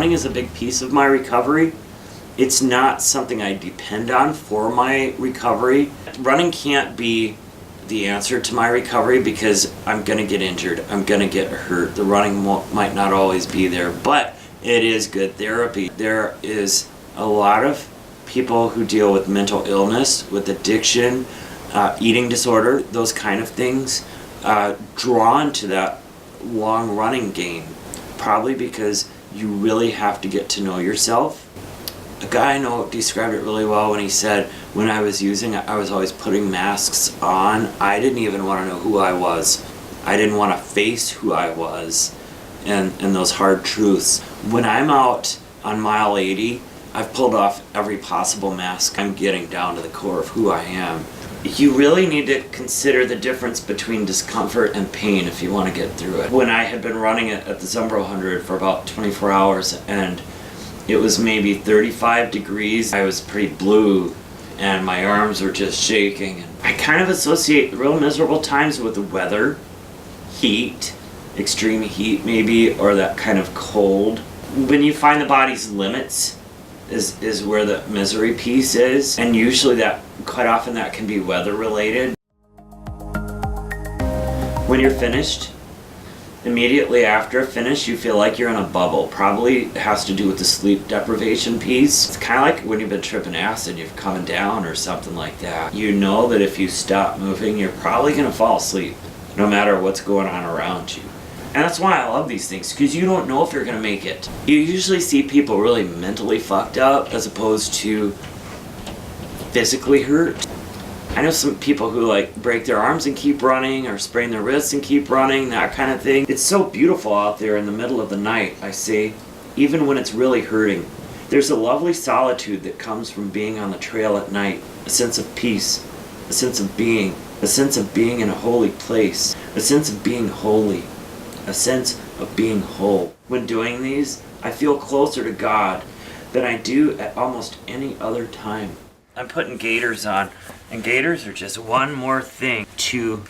running is a big piece of my recovery. It's not something I depend on for my recovery. Running can't be the answer to my recovery because I'm gonna get injured, I'm gonna get hurt. The running might not always be there, but it is good therapy. There is a lot of people who deal with mental illness, with addiction, eating disorder, those kind of things, drawn to that long running game, probably because you really have to get to know yourself. A guy I know described it really well when he said, when I was using it, I was always putting masks on. I didn't even want to know who I was. I didn't want to face who I was and those hard truths. When I'm out on mile 80, I've pulled off every possible mask. I'm getting down to the core of who I am. You really need to consider the difference between discomfort and pain if you want to get through it. When I had been running it at the Zumbro 100 for about 24 hours and it was maybe 35 degrees, I was pretty blue and my arms were just shaking. I kind of associate real miserable times with the weather, heat, extreme heat maybe, or that kind of cold. When you find the body's limits is where the misery piece is, and usually that, quite often that can be weather related. When you're finished, immediately after a finish you feel like you're in a bubble. Probably has to do with the sleep deprivation piece. It's kind of like when you've been tripping acid, you're coming down or something like that. You know that if you stop moving, you're probably going to fall asleep, no matter what's going on around you. And that's why I love these things, because you don't know if you're going to make it. You usually see people really mentally fucked up as opposed to physically hurt. I know some people who like break their arms and keep running, or sprain their wrists and keep running, that kind of thing. It's so beautiful out there in the middle of the night, I say, even when it's really hurting. There's a lovely solitude that comes from being on the trail at night, a sense of peace, a sense of being in a holy place, a sense of being holy, a sense of being whole. When doing these, I feel closer to God than I do at almost any other time. I'm putting gaiters on, and gaiters are just one more thing to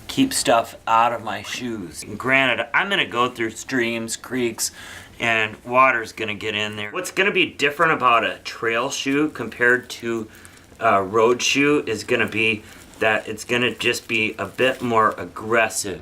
keep stuff out of my shoes. And granted, I'm gonna go through streams, creeks, and water's gonna get in there. What's gonna be different about a trail shoe compared to a road shoe is gonna be that it's gonna just be a bit more aggressive.